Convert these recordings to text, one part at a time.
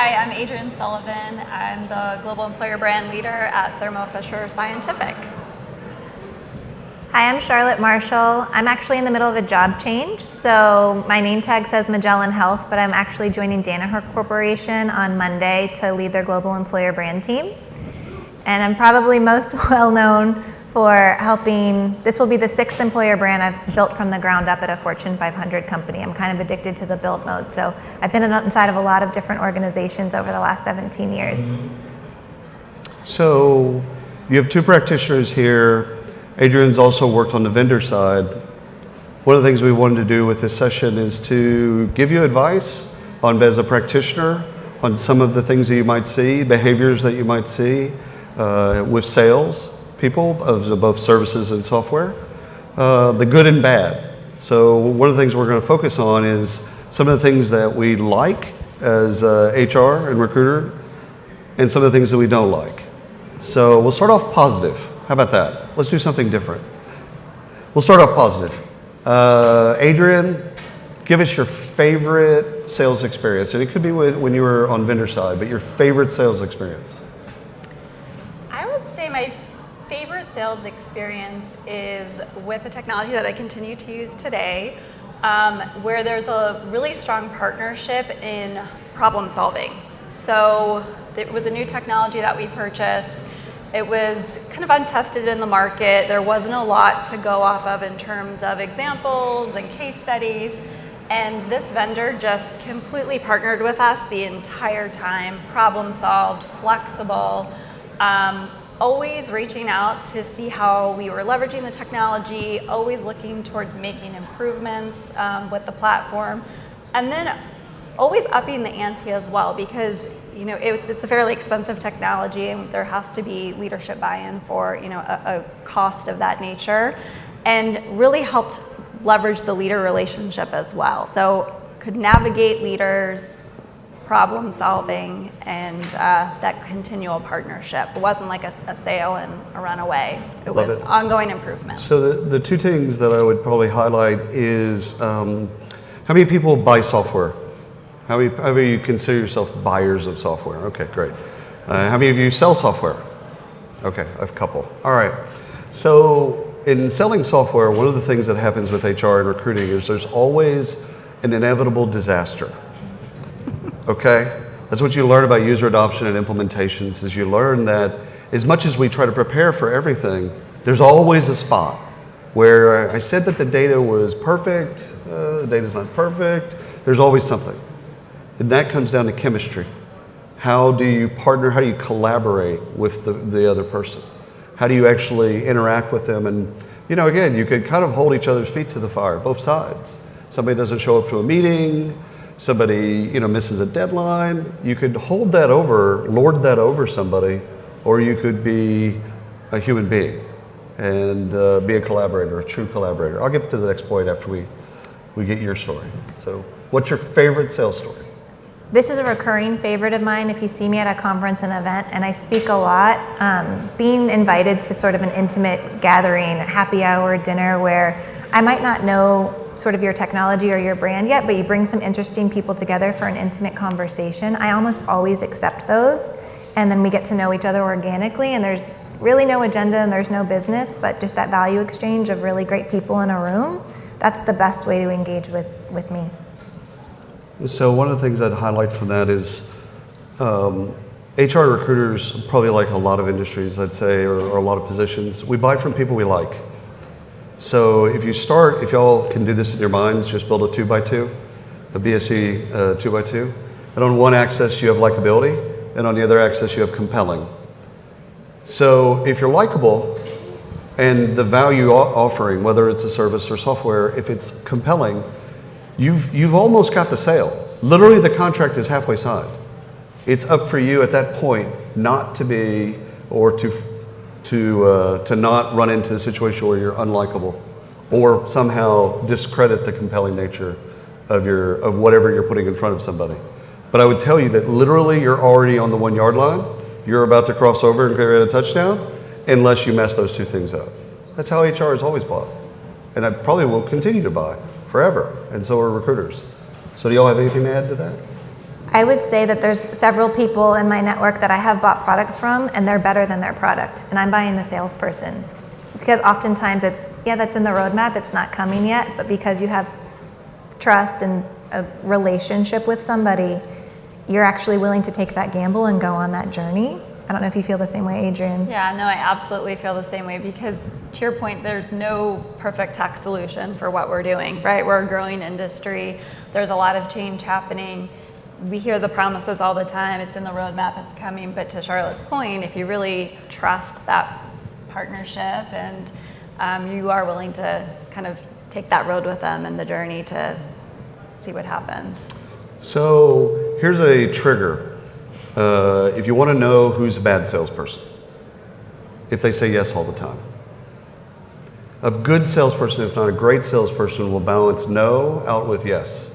Hi, I'm Adrienne Sullivan. I'm the Global Employer Brand Leader at Thermo Fisher Scientific. Hi, I'm Charlotte Marshall. I'm actually in the middle of a job change, so my name tag says Magellan Health, but I'm actually joining Danaher Corporation on Monday to lead their Global Employer Brand team. And I'm probably most well known for helping, this will be the 6th employer brand I've built from the ground up at a Fortune 500 company. I'm kind of addicted to the build mode, so I've been inside of a lot of different organizations over the last 17 years. So you have two practitioners here. Adrienne's also worked on the vendor side. One of the things we wanted to do with this session is to give you advice on, as a practitioner, on some of the things that you might see, behaviors that you might see with sales people of both services and software, the good and bad. So one of the things we're going to focus on is some of the things that we like as HR and recruiter, and some of the things that we don't like. So we'll start off positive. How about that? Let's do something different. We'll start off positive. Adrienne, give us your favorite sales experience. And it could be when you were on vendor side, but your favorite sales experience. I would say my favorite sales experience is with the technology that I continue to use today, where there's a really strong partnership in problem solving. So it was a new technology that we purchased. It was kind of untested in the market. There wasn't a lot to go off of in terms of examples and case studies. And this vendor just completely partnered with us the entire time, problem solved, flexible, always reaching out to see how we were leveraging the technology, always looking towards making improvements with the platform, and then always upping the ante as well, because it's a fairly expensive technology and there has to be leadership buy-in for a cost of that nature, and really helped leverage the leader relationship as well. So could navigate leaders, problem solving, and that continual partnership. It wasn't like a sale and a runaway. It was ongoing improvement. So the two things that I would probably highlight is how many people buy software? How many of you consider yourself buyers of software? Okay, great. How many of you sell software? Okay, a couple. All right. So in selling software, one of the things that happens with HR and recruiting is there's always an inevitable disaster. Okay? That's what you learn about user adoption and implementations, is you learn that as much as we try to prepare for everything, there's always a spot where I said that the data was perfect, the data's not perfect, there's always something. And that comes down to chemistry. How do you partner? How do you collaborate with the other person? How do you actually interact with them? And again, you could kind of hold each other's feet to the fire, both sides. Somebody doesn't show up to a meeting, somebody misses a deadline. You could hold that over, lord that over somebody, or you could be a human being and be a collaborator, a true collaborator. I'll get to the next point after we get your story. So what's your favorite sales story? This is a recurring favorite of mine. If you see me at a conference and event, and I speak a lot, being invited to sort of an intimate gathering, happy hour, dinner, where I might not know sort of your technology or your brand yet, but you bring some interesting people together for an intimate conversation. I almost always accept those, and then we get to know each other organically, and there's really no agenda and there's no business, but just that value exchange of really great people in a room. That's the best way to engage with me. So one of the things I'd highlight from that is HR recruiters, probably like a lot of industries, I'd say, or a lot of positions, we buy from people we like. So if y'all can do this in your minds, just build a 2x2, a BSE 2x2. And on one axis you have likability, and on the other axis you have compelling. So if you're likable and the value offering, whether it's a service or software, if it's compelling, you've almost got the sale. Literally the contract is halfway signed. It's up for you at that point not to be, or to not run into a situation where you're unlikable or somehow discredit the compelling nature of whatever you're putting in front of somebody. But I would tell you that literally you're already on the 1 yard line. You're about to cross over and create a touchdown unless you mess those two things up. That's how HR has always bought. And I probably will continue to buy forever. And so are recruiters. So do y'all have anything to add to that? I would say that there's several people in my network that I have bought products from, and they're better than their product, and I'm buying the salesperson. Because oftentimes it's, yeah, that's in the roadmap, it's not coming yet, but because you have trust and a relationship with somebody, you're actually willing to take that gamble and go on that journey. I don't know if you feel the same way, Adrian. Yeah, no, I absolutely feel the same way because to your point, there's no perfect tech solution for what we're doing, right? We're a growing industry. There's a lot of change happening. We hear the promises all the time. It's in the roadmap, it's coming. But to Charlotte's point, if you really trust that partnership and you are willing to kind of take that road with them and the journey to see what happens. So here's a trigger. If you want to know who's a bad salesperson, if they say yes all the time. A good salesperson, if not a great salesperson, will balance no out with yes.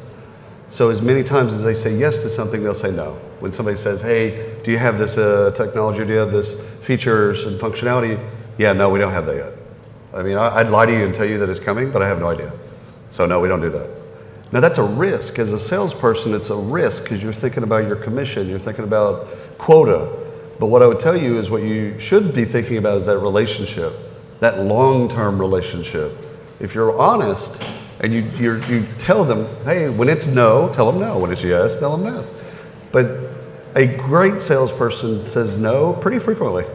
So as many times as they say yes to something, they'll say no. When somebody says, hey, do you have this technology, do you have this features and functionality? Yeah, no, we don't have that yet. I mean, I'd lie to you and tell you that it's coming, but I have no idea. So no, we don't do that. Now that's a risk. As a salesperson, it's a risk because you're thinking about your commission, you're thinking about quota. But what I would tell you is what you should be thinking about is that relationship, that long-term relationship. If you're honest and you tell them, hey, when it's no, tell them no. When it's yes, tell them yes. But a great salesperson says no pretty frequently.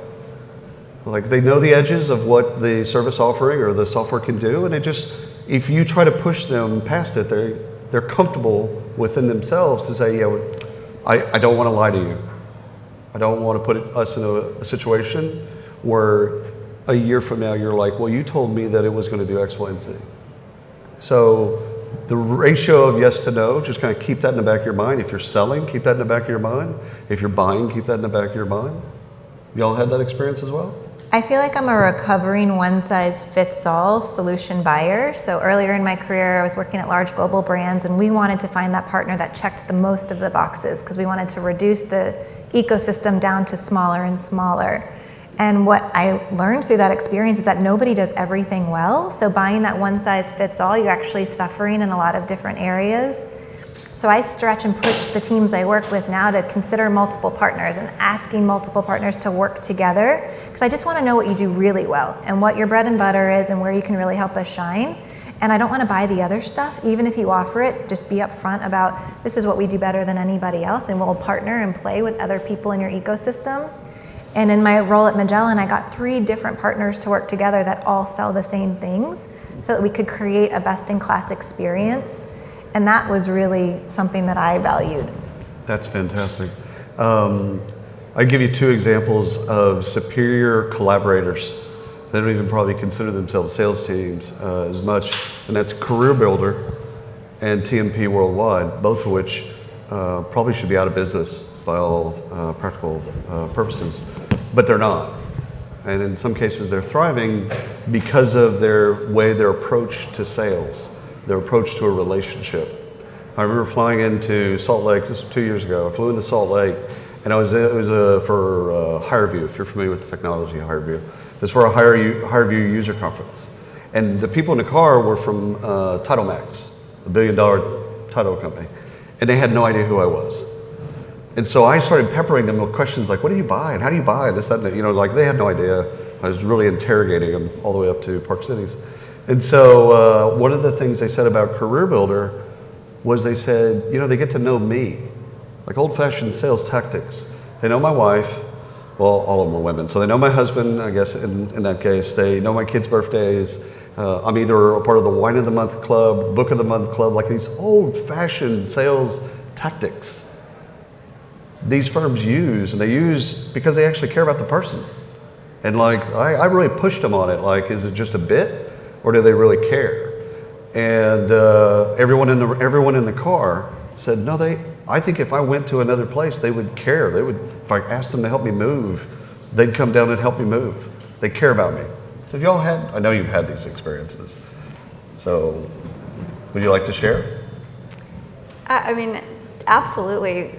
Like they know the edges of what the service offering or the software can do, and it just, if you try to push them past it, they're comfortable within themselves to say, yeah, I don't want to lie to you. I don't want to put us in a situation where a year from now you're like, well, you told me that it was going to do X, Y, and Z. So the ratio of yes to no, just kind of keep that in the back of your mind. If you're selling, keep that in the back of your mind. If you're buying, keep that in the back of your mind. Y'all had that experience as well? I feel like I'm a recovering one-size-fits-all solution buyer. So earlier in my career, I was working at large global brands, and we wanted to find that partner that checked the most of the boxes because we wanted to reduce the ecosystem down to smaller and smaller. And what I learned through that experience is that nobody does everything well. So buying that one-size-fits-all, you're actually suffering in a lot of different areas. So I stretch and push the teams I work with now to consider multiple partners and asking multiple partners to work together because I just want to know what you do really well and what your bread and butter is and where you can really help us shine. And I don't want to buy the other stuff. Even if you offer it, just be upfront about this is what we do better than anybody else, and we'll partner and play with other people in your ecosystem. And in my role at Magellan, I got 3 different partners to work together that all sell the same things so that we could create a best-in-class experience. And that was really something that I valued. That's fantastic. I give you 2 examples of superior collaborators. They don't even probably consider themselves sales teams as much, and that's Career Builder and TMP Worldwide, both of which probably should be out of business by all practical purposes, but they're not. And in some cases they're thriving because of their approach to sales, their approach to a relationship. I remember flying into Salt Lake just 2 years ago. I flew into Salt Lake, and it was for HireVue, if you're familiar with the technology HireVue. It was for a HireVue user conference. And the people in the car were from TitleMax, a $1 billion title company. And they had no idea who I was. And so I started peppering them with questions like, what do you buy? And how do you buy? And this, that, and that. You know, like they had no idea. I was really interrogating them all the way up to Park Cities. And so one of the things they said about Career Builder was they said, you know, they get to know me, like old-fashioned sales tactics. They know my wife, well, all of them are women, so they know my husband, I guess, in that case. They know my kids' birthdays. I'm either a part of the Wine of the Month Club, the Book of the Month Club, like these old-fashioned sales tactics these firms use, and they use because they actually care about the person. And like, I really pushed them on it, like, is it just a bit, or do they really care? And everyone in the car said, no, I think if I went to another place, they would care. They would, if I asked them to help me move, they'd come down and help me move. They care about me. Have y'all had, I know you've had these experiences. So would you like to share? I mean, absolutely.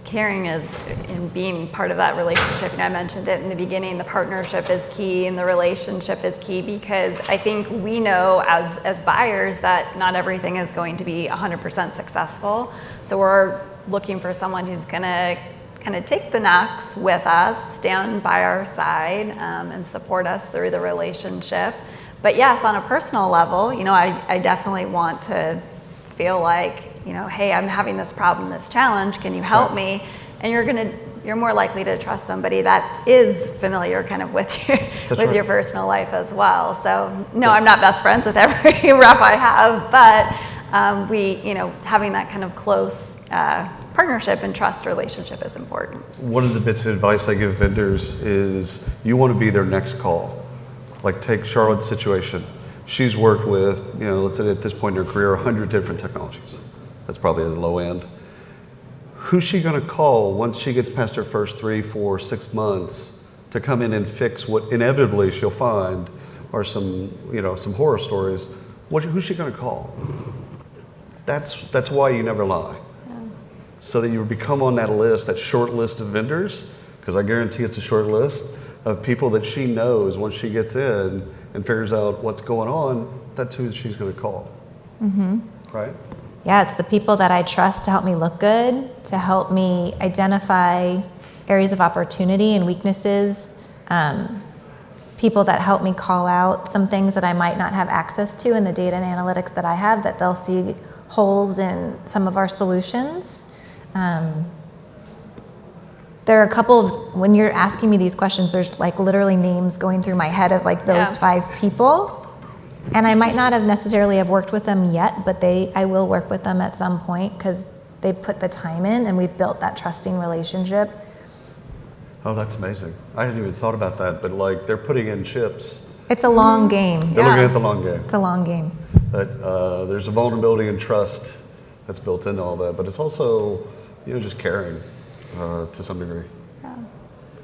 Caring is in being part of that relationship. And I mentioned it in the beginning, the partnership is key and the relationship is key because I think we know as buyers that not everything is going to be 100% successful. So we're looking for someone who's going to kind of take the knocks with us, stand by our side, and support us through the relationship. But yes, on a personal level, you know, I definitely want to feel like, you know, hey, I'm having this problem, this challenge, can you help me? And you're more likely to trust somebody that is familiar kind of with your personal life as well. So no, I'm not best friends with every rep I have, but we, you know, having that kind of close partnership and trust relationship is important. One of the bits of advice I give vendors is you want to be their next call. Like take Charlotte's situation. She's worked with, you know, let's say at this point in her career, 100 different technologies. That's probably at the low end. Who's she going to call once she gets past her first 3, 4, 6 months to come in and fix what inevitably she'll find are some, you know, some horror stories? Who's she going to call? That's why you never lie. Yeah. So that you become on that list, that short list of vendors, because I guarantee it's a short list of people that she knows once she gets in and figures out what's going on, that's who she's going to call. Mm-hmm. Right? Yeah, it's the people that I trust to help me look good, to help me identify areas of opportunity and weaknesses, people that help me call out some things that I might not have access to in the data and analytics that I have, that they'll see holes in some of our solutions. There are a couple of, when you're asking me these questions, there's like literally names going through my head of like those 5 people. And I might not have necessarily have worked with them yet, but I will work with them at some point because they put the time in and we've built that trusting relationship. Oh, that's amazing. I hadn't even thought about that, but like they're putting in chips. It's a long game. They're looking at the long game. It's a long game. But there's a vulnerability and trust that's built into all that, but it's also, you know, just caring to some degree. Yeah.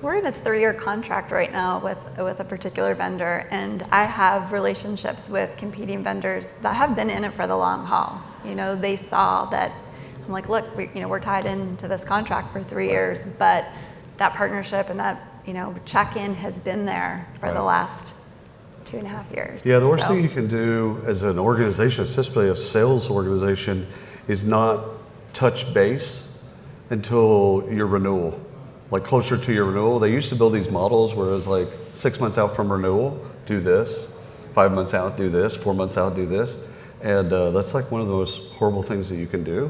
We're in a 3-year contract right now with a particular vendor, and I have relationships with competing vendors that have been in it for the long haul. You know, they saw that, I'm like, look, we're tied into this contract for 3 years, but that partnership and that, you know, check-in has been there for the last 2.5 years. Yeah, the worst thing you can do as an organization, especially a sales organization, is not touch base until your renewal, like closer to your renewal. They used to build these models where it was like 6 months out from renewal, do this, 5 months out, do this, 4 months out, do this. And that's like one of the most horrible things that you can do,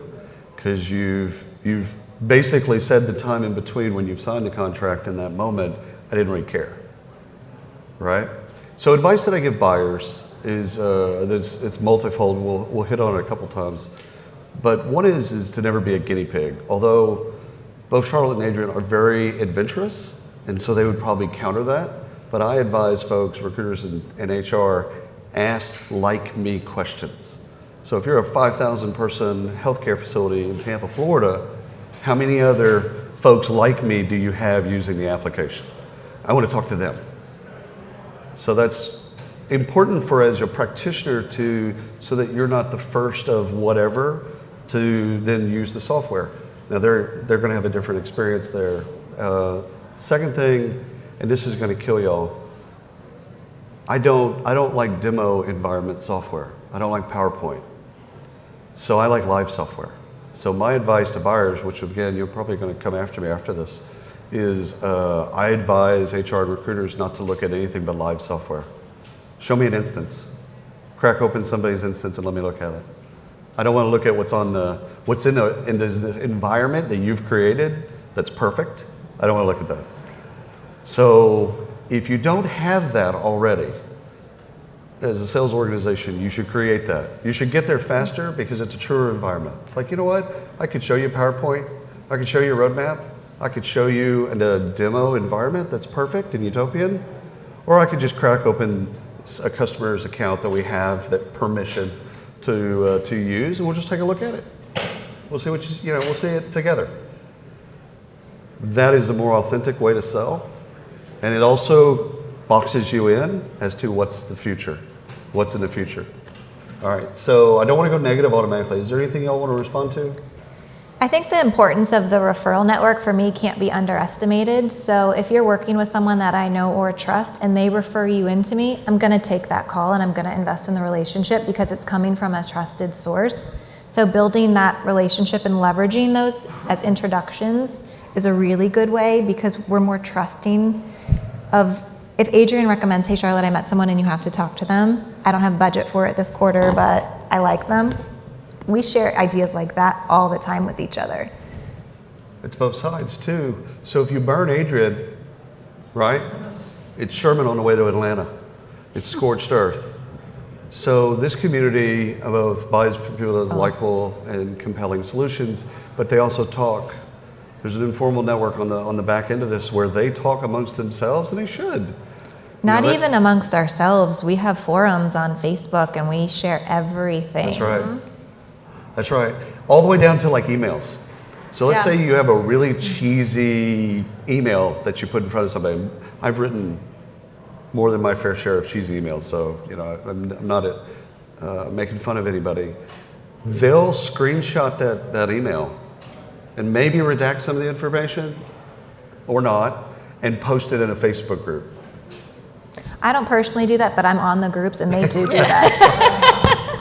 because you've basically said the time in between when you've signed the contract in that moment, I didn't really care, right? So advice that I give buyers is, it's multifold, we'll hit on it a couple times. But one is to never be a guinea pig. Although both Charlotte and Adrian are very adventurous, and so they would probably counter that. But I advise folks, recruiters and HR, ask like me questions. So if you're a 5,000 person healthcare facility in Tampa, Florida, how many other folks like me do you have using the application? I want to talk to them. So that's important for as a practitioner so that you're not the first of whatever to then use the software. Now they're going to have a different experience there. Second thing, and this is going to kill y'all, I don't like demo environment software. I don't like PowerPoint. So I like live software. So my advice to buyers, which again, you're probably going to come after me after this, is I advise HR and recruiters not to look at anything but live software. Show me an instance. Crack open somebody's instance and let me look at it. I don't want to look at what's in this environment that you've created that's perfect. I don't want to look at that. So if you don't have that already, as a sales organization, you should create that. You should get there faster because it's a truer environment. It's like, you know what? I could show you PowerPoint. I could show you a roadmap. I could show you in a demo environment that's perfect and utopian. Or I could just crack open a customer's account that we have that permission to use, and we'll just take a look at it. We'll see we'll see it together. That is a more authentic way to sell, and it also boxes you in as to what's in the future. All right, so I don't want to go negative automatically. Is there anything y'all want to respond to? I think the importance of the referral network for me can't be underestimated. So if you're working with someone that I know or trust and they refer you into me, I'm going to take that call and I'm going to invest in the relationship because it's coming from a trusted source. So building that relationship and leveraging those as introductions is a really good way, because we're more trusting of, if Adrian recommends, hey Charlotte, I met someone and you have to talk to them. I don't have budget for it this quarter, but I like them. We share ideas like that all the time with each other. It's both sides too. So if you burn Adrian, right? It's Sherman on the way to Atlanta. It's scorched earth. So this community both buys people that are likable and compelling solutions, but they also talk. There's an informal network on the back end of this where they talk amongst themselves, and they should. Not even amongst ourselves. We have forums on Facebook and we share everything. That's right. That's right. All the way down to like emails. So let's say you have a really cheesy email that you put in front of somebody. I've written more than my fair share of cheesy emails, so I'm not making fun of anybody. They'll screenshot that email and maybe redact some of the information or not and post it in a Facebook group. I don't personally do that, but I'm on the groups and they do that.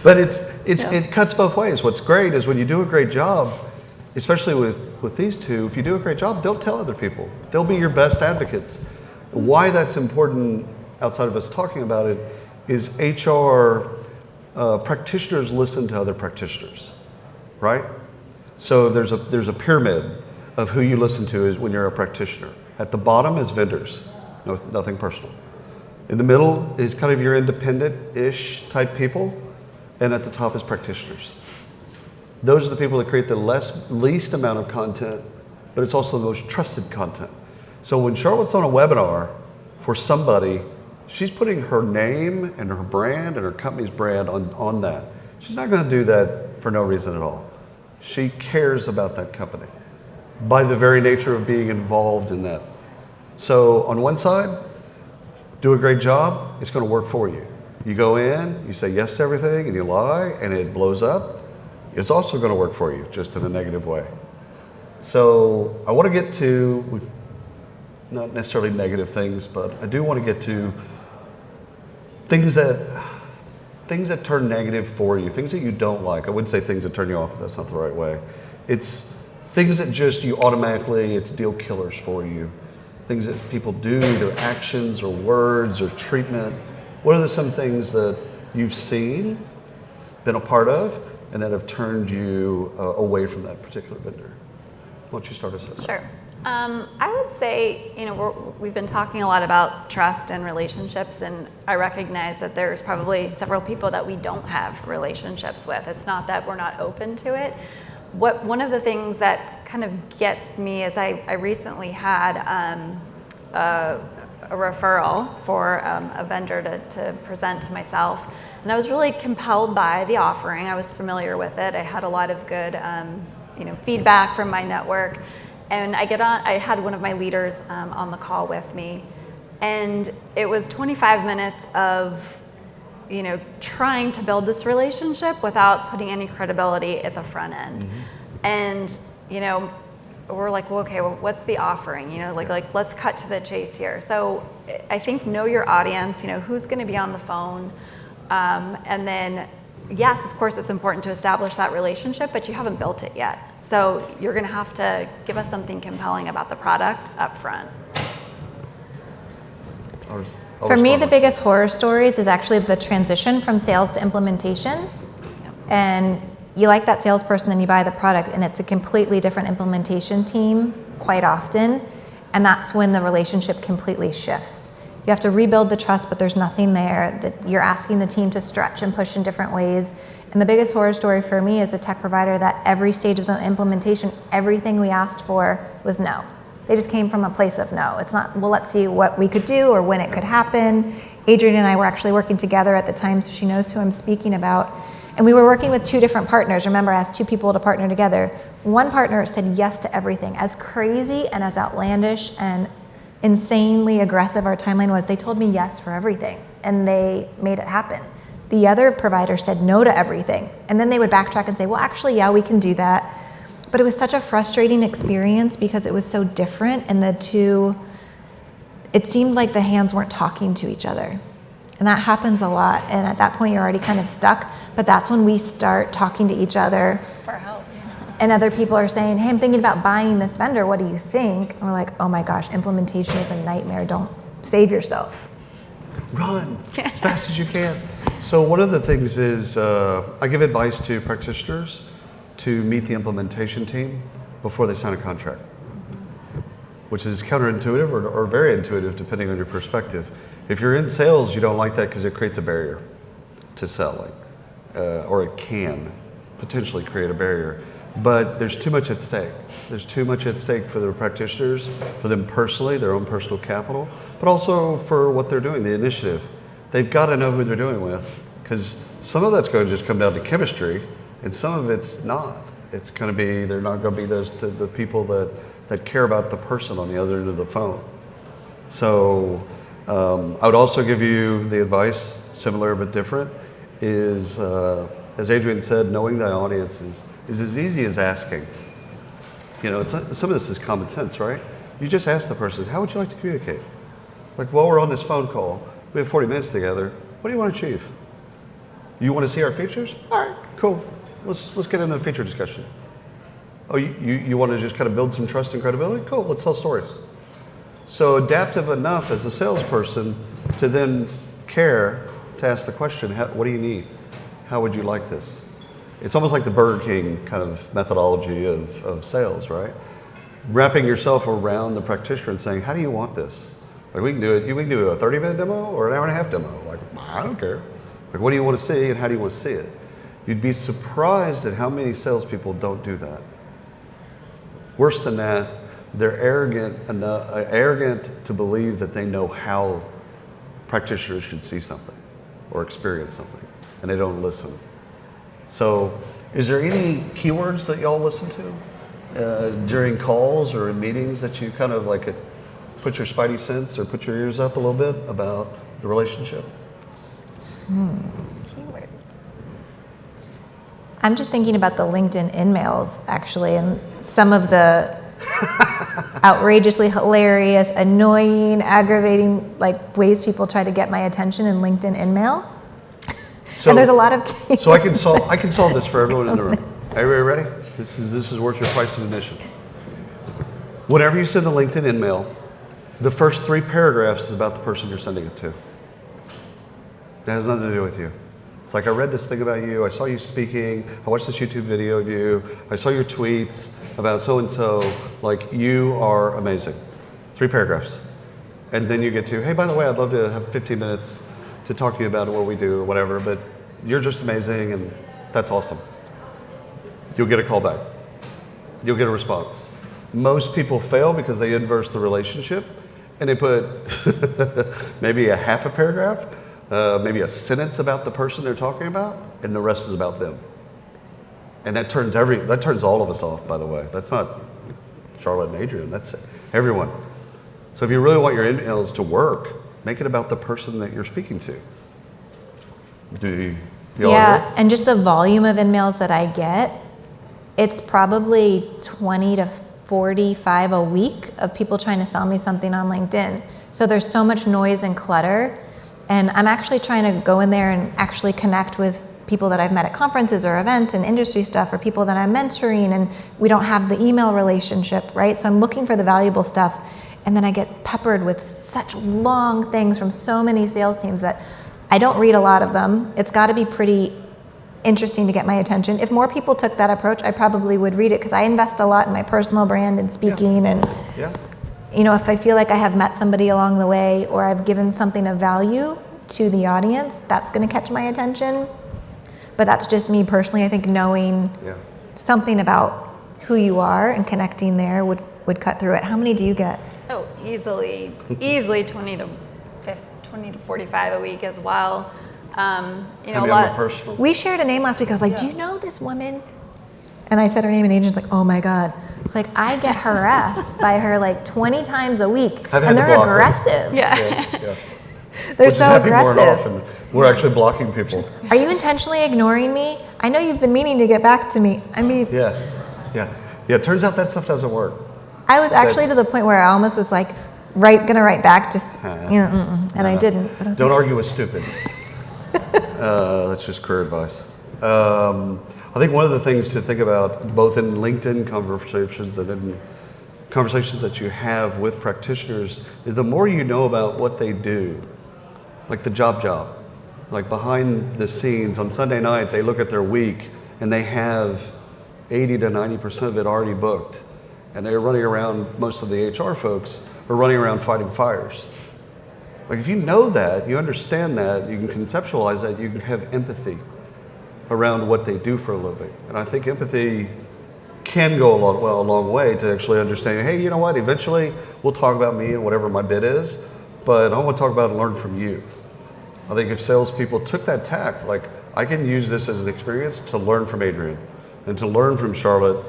But it cuts both ways. What's great is when you do a great job, especially with these two, if you do a great job, they'll tell other people. They'll be your best advocates. Why that's important, outside of us talking about it, is HR practitioners listen to other practitioners, right? So there's a pyramid of who you listen to is when you're a practitioner. At the bottom is vendors, nothing personal. In the middle is kind of your independent-ish type people, and at the top is practitioners. Those are the people that create the least amount of content, but it's also the most trusted content. So when Charlotte's on a webinar for somebody, she's putting her name and her brand and her company's brand on that. She's not going to do that for no reason at all. She cares about that company by the very nature of being involved in that. So on one side, do a great job, it's going to work for you. You go in, you say yes to everything, and you lie, and it blows up, it's also going to work for you, just in a negative way. So I want to get to, not necessarily negative things, but I do want to get to things that turn negative for you, things that you don't like. I wouldn't say things that turn you off, but that's not the right way. It's things that just you automatically, it's deal killers for you. Things that people do, either actions or words or treatment. What are some things that you've seen, been a part of, and that have turned you away from that particular vendor? Why don't you start us? Sure. I would say, we've been talking a lot about trust and relationships, and I recognize that there's probably several people that we don't have relationships with. It's not that we're not open to it. One of the things that kind of gets me is I recently had a referral for a vendor to present to myself, and I was really compelled by the offering. I was familiar with it. I had a lot of good feedback from my network. And I had one of my leaders on the call with me, and it was 25 minutes of, trying to build this relationship without putting any credibility at the front end. Mm-hmm. And, we're like, well, okay, well, what's the offering? Like let's cut to the chase here. So I think know your audience, who's going to be on the phone, and then yes, of course, it's important to establish that relationship, but you haven't built it yet. So you're going to have to give us something compelling about the product up front. For me, the biggest horror stories is actually the transition from sales to implementation. Yep. And you like that salesperson and you buy the product, and it's a completely different implementation team quite often. And that's when the relationship completely shifts. You have to rebuild the trust, but there's nothing there. That you're asking the team to stretch and push in different ways. And the biggest horror story for me as a tech provider, that every stage of the implementation, everything we asked for was no. They just came from a place of no. It's not, well, let's see what we could do or when it could happen. Adrian and I were actually working together at the time, so she knows who I'm speaking about. And we were working with two different partners. Remember, I asked two people to partner together. One partner said yes to everything. As crazy and as outlandish and insanely aggressive our timeline was, they told me yes for everything, and they made it happen. The other provider said no to everything, and then they would backtrack and say, well, actually, yeah, we can do that. But it was such a frustrating experience because it was so different, and it seemed like the hands weren't talking to each other. And that happens a lot. And at that point, you're already kind of stuck. But that's when we start talking to each other. For help. And other people are saying, hey, I'm thinking about buying this vendor. What do you think? And we're like, oh my gosh, implementation is a nightmare. Don't save yourself. Run as fast as you can. So one of the things is I give advice to practitioners to meet the implementation team before they sign a contract, which is counterintuitive or very intuitive depending on your perspective. If you're in sales, you don't like that because it creates a barrier to selling, or it can potentially create a barrier. But there's too much at stake. There's too much at stake for the practitioners, for them personally, their own personal capital, but also for what they're doing, the initiative. They've got to know who they're doing with, because some of that's going to just come down to chemistry, and some of it's not. It's going to be, they're not going to be the people that care about the person on the other end of the phone. So I would also give you the advice, similar but different, is, as Adrian said, knowing that audience is as easy as asking. You know, some of this is common sense, right? You just ask the person, how would you like to communicate? Like, while we're on this phone call, we have 40 minutes together, what do you want to achieve? You want to see our features? All right, cool. Let's get into a feature discussion. Oh, you want to just kind of build some trust and credibility? Cool, let's tell stories. So adaptive enough as a salesperson to then care to ask the question, what do you need? How would you like this? It's almost like the Burger King kind of methodology of sales, right? Wrapping yourself around the practitioner and saying, how do you want this? Like, we can do a 30-minute demo or an hour and a half demo. Like, I don't care. Like, what do you want to see and how do you want to see it? You'd be surprised at how many salespeople don't do that. Worse than that, they're arrogant to believe that they know how practitioners should see something or experience something, and they don't listen. So, is there any keywords that y'all listen to during calls or in meetings that you kind of like put your spidey sense or put your ears up a little bit about the relationship? Keywords. I'm just thinking about the LinkedIn in-mails, actually, and some of the outrageously hilarious, annoying, aggravating ways people try to get my attention in LinkedIn in-mail. So, and there's a lot of so I can solve this for everyone in the room. Everybody ready? This is worth your price of admission. Whenever you send a LinkedIn in-mail, the first 3 paragraphs is about the person you're sending it to. That has nothing to do with you. It's like, I read this thing about you, I saw you speaking, I watched this YouTube video of you, I saw your tweets about so-and-so, like, you are amazing. 3 paragraphs. And then you get to, hey, by the way, I'd love to have 15 minutes to talk to you about what we do or whatever, but you're just amazing and that's awesome. You'll get a call back. You'll get a response. Most people fail because they inverse the relationship and they put maybe a half a paragraph, maybe a sentence about the person they're talking about, and the rest is about them. And that turns all of us off, by the way. That's not Charlotte and Adrian, that's everyone. So if you really want your emails to work, make it about the person that you're speaking to. Yeah, agree? and just the volume of in-mails that I get, it's probably 20 to 45 a week of people trying to sell me something on LinkedIn. So there's so much noise and clutter, and I'm actually trying to go in there and actually connect with people that I've met at conferences or events and industry stuff, or people that I'm mentoring, and we don't have the email relationship, right? So I'm looking for the valuable stuff. And then I get peppered with such long things from so many sales teams that I don't read a lot of them. It's got to be pretty interesting to get my attention. If more people took that approach, I probably would read it, because I invest a lot in my personal brand and speaking. Yeah. And you know, if I feel like I have met somebody along the way, or I've given something of value to the audience, that's going to catch my attention. But that's just me personally. I think knowing something about who you are and connecting there would cut through it. How many do you get? Oh, easily 20 to 45 a week as well. You know, a lot. We shared a name last week. I was like, do you know this woman? And I said her name, and Adrian's like, oh my God. It's like, I get harassed by her like 20 times a week. And they're aggressive. Yeah. They're so aggressive. We're actually blocking people. Are you intentionally ignoring me? I know you've been meaning to get back to me. I mean. Yeah. It turns out that stuff doesn't work. I was actually to the point where I almost was like, gonna write back, just and I didn't. But I was Don't like, argue with stupid. That's just career advice. I think one of the things to think about, both in LinkedIn conversations and in conversations that you have with practitioners, is the more you know about what they do, like the job, like behind the scenes on Sunday night, they look at their week and they have 80 to 90% of it already booked. And they're running around, most of the HR folks are running around fighting fires. Like if you know that, you understand that, you can conceptualize that, you can have empathy around what they do for a living. And I think empathy can go a long way to actually understanding, hey, you know what, eventually we'll talk about me and whatever my bid is, but I want to talk about and learn from you. I think if salespeople took that tact, like I can use this as an experience to learn from Adrian and to learn from Charlotte,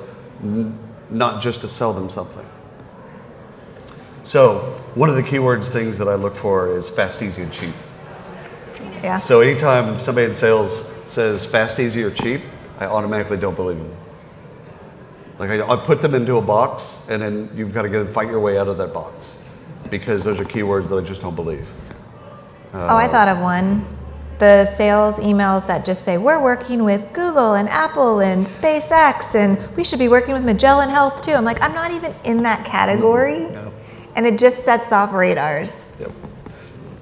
not just to sell them something. So one of the keywords things that I look for is fast, easy, and cheap. yeah. So anytime somebody in sales says fast, easy, or cheap, I automatically don't believe them. Like I put them into a box, and then you've got to go and fight your way out of that box, because those are keywords that I just don't believe. I thought of one. The sales emails that just say, we're working with Google and Apple and SpaceX, and we should be working with Magellan Health too. I'm like, I'm not even in that category. No. And it just sets off radars. Yep.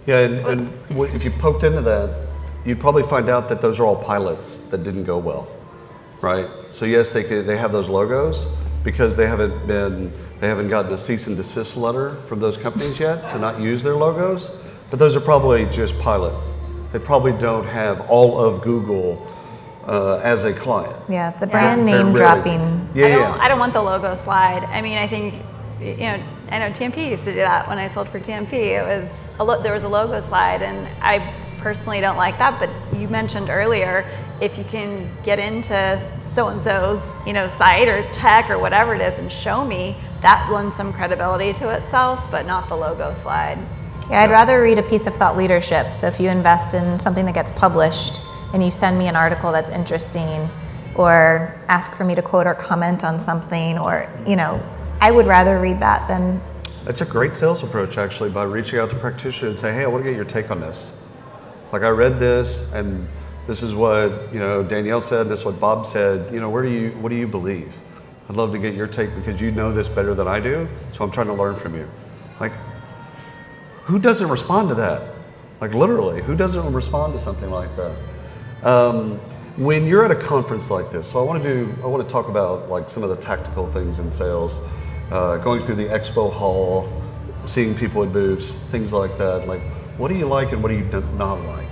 Yeah, and if you poked into that, you'd probably find out that those are all pilots that didn't go well, right? So yes, they have those logos because they haven't gotten a cease and desist letter from those companies yet to not use their logos, but those are probably just pilots. They probably don't have all of Google as a client. Yeah, the brand They're name really- dropping. Yeah. I don't want the logo slide. I mean, I think, I know TMP used to do that when I sold for TMP. There was a logo slide, and I personally don't like that. But you mentioned earlier, if you can get into so-and-so's, site or tech or whatever it is and show me, that lends some credibility to itself, but not the logo slide. Yeah, I'd rather read a piece of thought leadership. So if you invest in something that gets published and you send me an article that's interesting, or ask for me to quote or comment on something, or, I would rather read that than... That's a great sales approach, actually, by reaching out to practitioners and saying, hey, I want to get your take on this. Like, I read this, and this is what, Danielle said, this is what Bob said. What do you believe? I'd love to get your take because you know this better than I do, so I'm trying to learn from you. Like, who doesn't respond to that? Like, literally, who doesn't respond to something like that? When you're at a conference like this, so I want to talk about like some of the tactical things in sales, going through the expo hall, seeing people at booths, things like that. Like, what do you like and what do you not like?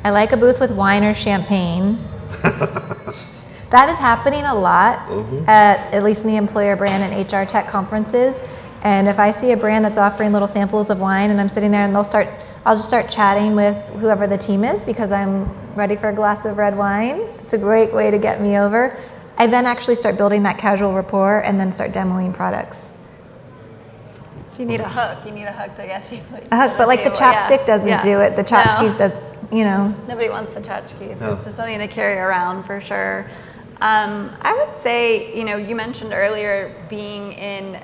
I like a booth with wine or champagne. That is happening a lot, at least in the employer brand and HR tech conferences. And if I see a brand that's offering little samples of wine and I'm sitting there and I'll just start chatting with whoever the team is because I'm ready for a glass of red wine. It's a great way to get me over. I then actually start building that casual rapport and then start demoing products. So you need a hook. You need a hook to get you. A hook, but like the chapstick doesn't do it. The tchotchkes does, Nobody wants the tchotchkes. No. It's just something to carry around for sure. I would say, you mentioned earlier being in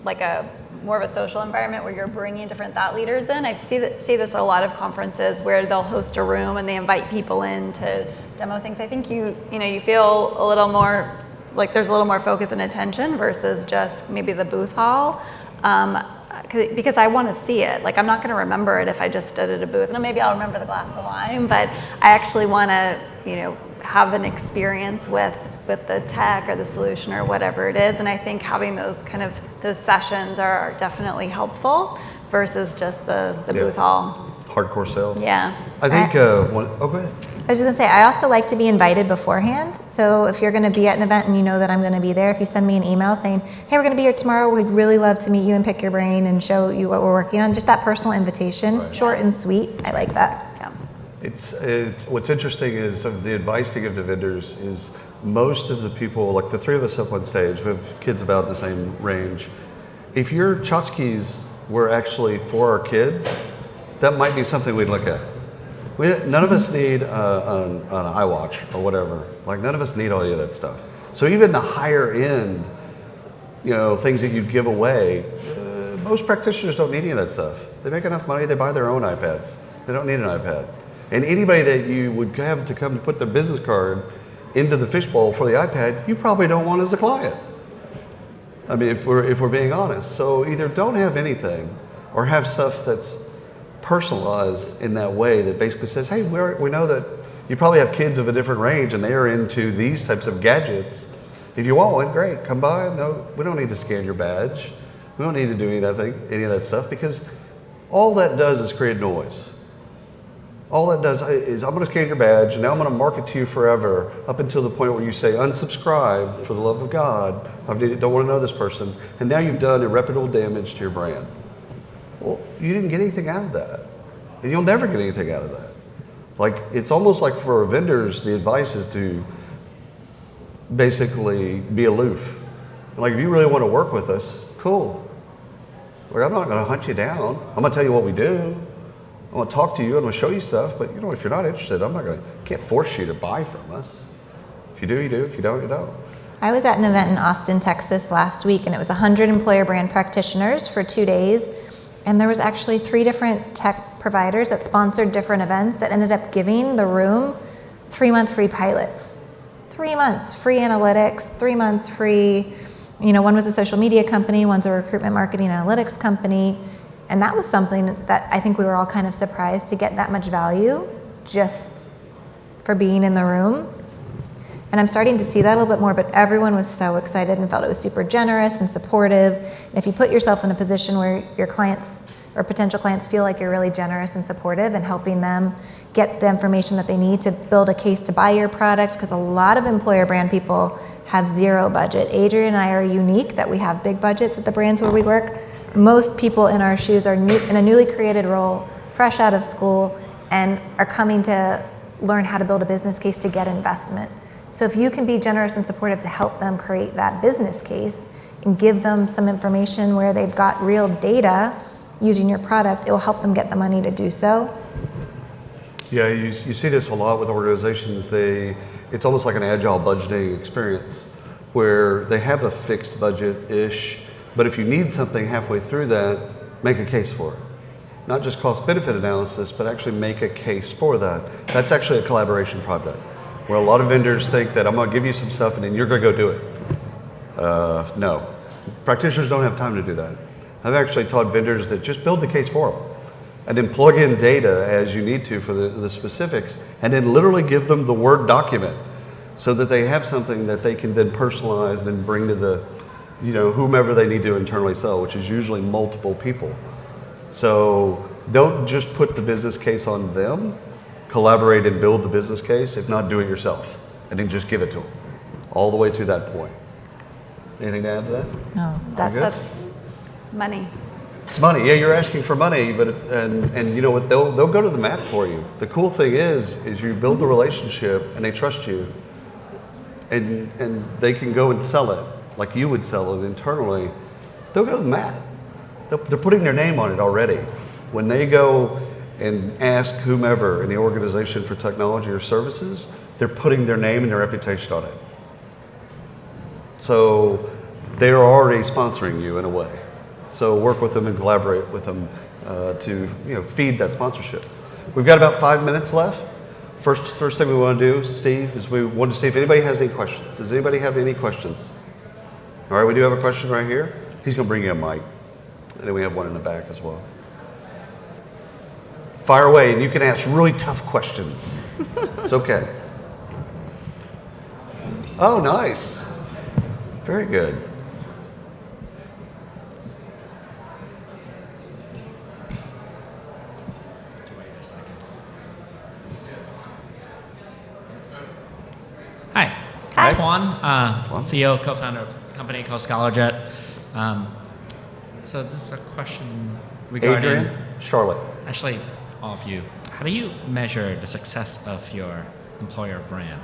like a more of a social environment where you're bringing different thought leaders in. I see this at a lot of conferences where they'll host a room and they invite people in to demo things. I think you feel a little more like there's a little more focus and attention versus just maybe the booth hall. Because I want to see it. Like, I'm not going to remember it if I just stood at a booth. No, maybe I'll remember the glass of wine, but I actually want to, have an experience with the tech or the solution or whatever it is. And I think having those sessions are definitely helpful versus just the booth hall. Hardcore sales. Yeah. I think, go ahead. I was just gonna say, I also like to be invited beforehand. So if you're gonna be at an event and you know that I'm gonna be there, if you send me an email saying, hey, we're gonna be here tomorrow, we'd really love to meet you and pick your brain and show you what we're working on. Just that personal invitation, Right. short and sweet. I like that. Yeah. It's what's interesting is the advice to give to vendors is most of the people, like the three of us up on stage, we have kids about the same range. If your tchotchkes were actually for our kids, that might be something we'd look at. None of us need an iWatch or whatever. Like, none of us need all of that stuff. So even the higher end, things that you give away, most practitioners don't need any of that stuff. They make enough money, they buy their own iPads. They don't need an iPad. And anybody that you would have to come to put their business card into the fishbowl for the iPad, you probably don't want as a client. I mean, if we're being honest. So either don't have anything or have stuff that's personalized in that way that basically says, hey, we know that you probably have kids of a different range and they are into these types of gadgets. If you want one, great, come by. No, we don't need to scan your badge. We don't need to do any of that stuff, because all that does is create noise. All that does is I'm going to scan your badge, and now I'm going to market to you forever up until the point where you say unsubscribe for the love of God. Don't want to know this person, and now you've done irreparable damage to your brand. Well, you didn't get anything out of that, and you'll never get anything out of that. Like, it's almost like for vendors, the advice is to basically be aloof. Like, if you really want to work with us, cool. Like, I'm not going to hunt you down. I'm going to tell you what we do. I want to talk to you. I'm going to show you stuff. But if you're not interested, can't force you to buy from us. If you do, you do. If you don't, you don't. I was at an event in Austin, Texas last week, and it was 100 employer brand practitioners for 2 days. And there was actually 3 different tech providers that sponsored different events that ended up giving the room 3-month free pilots. 3 months free analytics, 3 months free. One was a social media company, one's a recruitment marketing analytics company. And that was something that I think we were all kind of surprised to get that much value just for being in the room. And I'm starting to see that a little bit more, but everyone was so excited and felt it was super generous and supportive. And if you put yourself in a position where your clients or potential clients feel like you're really generous and supportive and helping them get the information that they need to build a case to buy your product, because a lot of employer brand people have zero budget. Adrian and I are unique that we have big budgets at the brands where we work. Most people in our shoes are in a newly created role, fresh out of school, and are coming to learn how to build a business case to get investment. So if you can be generous and supportive to help them create that business case and give them some information where they've got real data using your product, it will help them get the money to do so. Yeah, you see this a lot with organizations. It's almost like an agile budgeting experience where they have a fixed budget-ish, but if you need something halfway through that, make a case for it. Not just cost-benefit analysis, but actually make a case for that. That's actually a collaboration project, where a lot of vendors think that I'm going to give you some stuff and then you're going to go do it. No. Practitioners don't have time to do that. I've actually taught vendors that just build the case for them and then plug in data as you need to for the specifics, and then literally give them the Word document so that they have something that they can then personalize and bring to the, whomever they need to internally sell, which is usually multiple people. So don't just put the business case on them. Collaborate and build the business case, if not do it yourself, and then just give it to them all the way to that point. Anything to add to that? No, That's money. It's money. Yeah, you're asking for money, but and you know what? They'll go to the mat for you. The cool thing is you build the relationship and they trust you, and they can go and sell it like you would sell it internally. They'll go to the mat. They're putting their name on it already. When they go and ask whomever in the organization for technology or services, they're putting their name and their reputation on it. So they're already sponsoring you in a way. So work with them and collaborate with them to feed that sponsorship. We've got about 5 minutes left. First thing we want to do, Steve, is we want to see if anybody has any questions. Does anybody have any questions? All right, we do have a question right here. He's going to bring you a mic. And then we have one in the back as well. Fire away, and you can ask really tough questions. It's okay. Oh, nice. Very good. Hi. Hi. Juan, CEO, co-founder of a company called ScholarJet. So this is a question regarding... Adrian, Charlotte. Actually, all of you. How do you measure the success of your employer brand?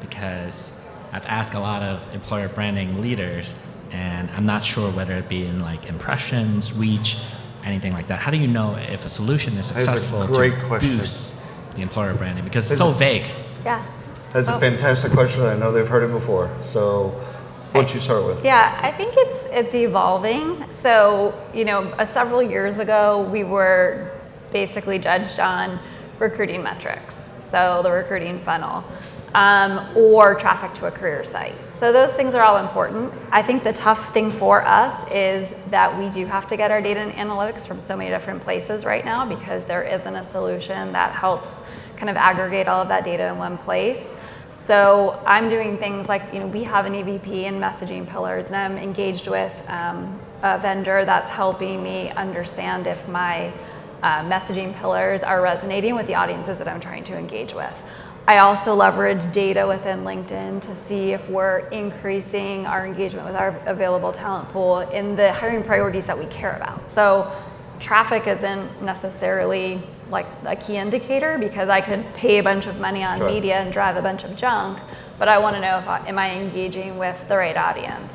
Because I've asked a lot of employer branding leaders, and I'm not sure whether it be in like impressions, reach, anything like that. How do you know if a solution is successful to boost the employer branding? Because it's so vague. Yeah. That's a fantastic question. I know they've heard it before. So What you start with? Yeah, I think it's evolving. So, several years ago, we were basically judged on recruiting metrics. So the recruiting funnel, or traffic to a career site. So those things are all important. I think the tough thing for us is that we do have to get our data and analytics from so many different places right now, because there isn't a solution that helps kind of aggregate all of that data in one place. So I'm doing things like, we have an EVP and messaging pillars, and I'm engaged with a vendor that's helping me understand if my messaging pillars are resonating with the audiences that I'm trying to engage with. I also leverage data within LinkedIn to see if we're increasing our engagement with our available talent pool in the hiring priorities that we care about. So traffic isn't necessarily like a key indicator, because I could pay a bunch of money on media and drive a bunch of junk, but I want to know am I engaging with the right audience.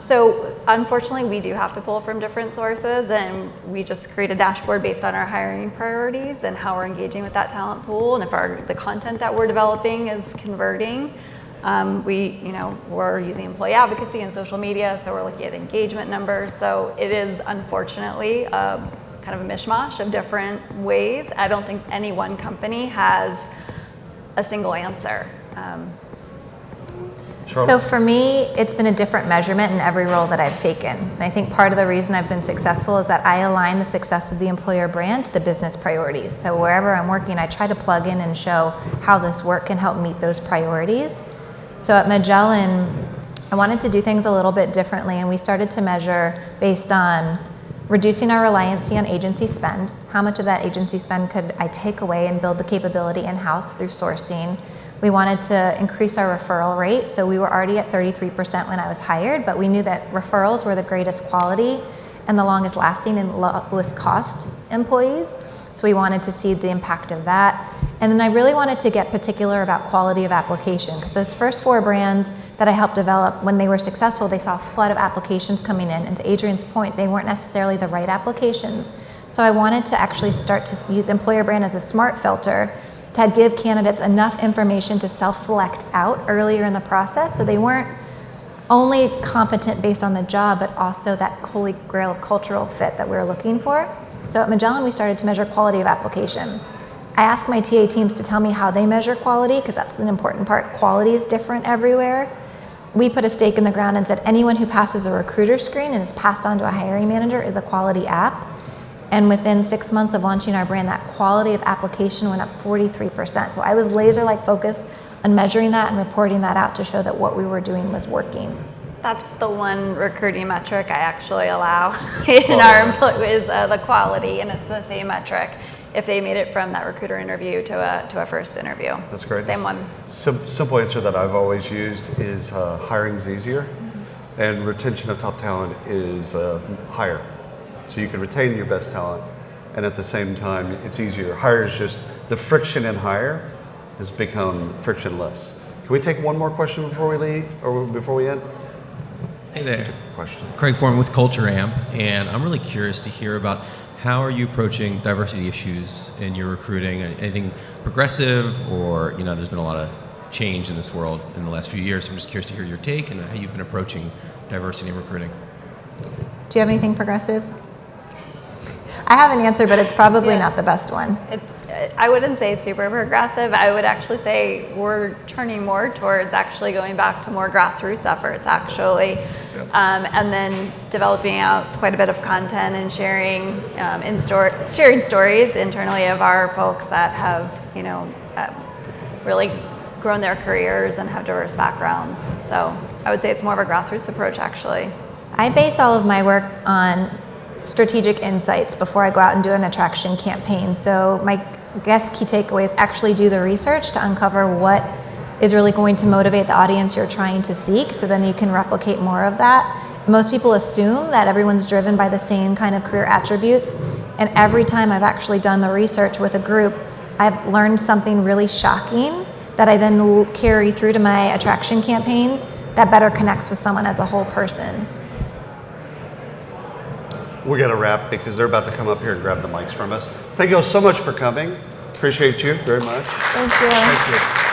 So unfortunately, we do have to pull from different sources, and we just create a dashboard based on our hiring priorities and how we're engaging with that talent pool, and if the content that we're developing is converting. We're using employee advocacy and social media, so we're looking at engagement numbers. So it is unfortunately kind of a mishmash of different ways. I don't think any one company has a single answer. So for me, it's been a different measurement in every role that I've taken. And I think part of the reason I've been successful is that I align the success of the employer brand to the business priorities. So wherever I'm working, I try to plug in and show how this work can help meet those priorities. So at Magellan, I wanted to do things a little bit differently, and we started to measure based on reducing our reliance on agency spend. How much of that agency spend could I take away and build the capability in-house through sourcing? We wanted to increase our referral rate. So we were already at 33% when I was hired, but we knew that referrals were the greatest quality and the longest lasting and lowest cost employees. So we wanted to see the impact of that. And then I really wanted to get particular about quality of application, because those first 4 brands that I helped develop, when they were successful, they saw a flood of applications coming in. And to Adrian's point, they weren't necessarily the right applications. So I wanted to actually start to use employer brand as a smart filter to give candidates enough information to self-select out earlier in the process, so they weren't only competent based on the job, but also that holy grail of cultural fit that we were looking for. So at Magellan, we started to measure quality of application. I asked my TA teams to tell me how they measure quality, because that's an important part. Quality is different everywhere. We put a stake in the ground and said anyone who passes a recruiter screen and is passed on to a hiring manager is a quality app. And within 6 months of launching our brand, that quality of application went up 43%. So I was laser-like focused on measuring that and reporting that out to show that what we were doing was working. That's the one recruiting metric I actually allow in our employees, the quality, and it's the same metric if they made it from that recruiter interview to a first interview. That's great. Same one. Simple answer that I've always used is hiring's easier, and retention of top talent is higher. So you can retain your best talent, and at the same time, it's easier. Hire is just, the friction in hire has become frictionless. Can we take one more question before we leave, or before we end? Hey there. Question. Craig Foreman with Culture Amp, and I'm really curious to hear about how are you approaching diversity issues in your recruiting? Anything progressive, or there's been a lot of change in this world in the last few years. So I'm just curious to hear your take and how you've been approaching diversity in recruiting. Do you have anything progressive? I have an answer, but it's probably not the best one. I wouldn't say super progressive. I would actually say we're turning more towards actually going back to more grassroots efforts, actually. And then developing out quite a bit of content and sharing sharing stories internally of our folks that have, really grown their careers and have diverse backgrounds. So I would say it's more of a grassroots approach, actually. I base all of my work on strategic insights before I go out and do an attraction campaign. So my guess key takeaways actually do the research to uncover what is really going to motivate the audience you're trying to seek, so then you can replicate more of that. Most people assume that everyone's driven by the same kind of career attributes, and every time I've actually done the research with a group, I've learned something really shocking that I then carry through to my attraction campaigns that better connects with someone as a whole person. We're going to wrap because they're about to come up here and grab the mics from us. Thank you all so much for coming. Appreciate you very much. Thank you. Thank you.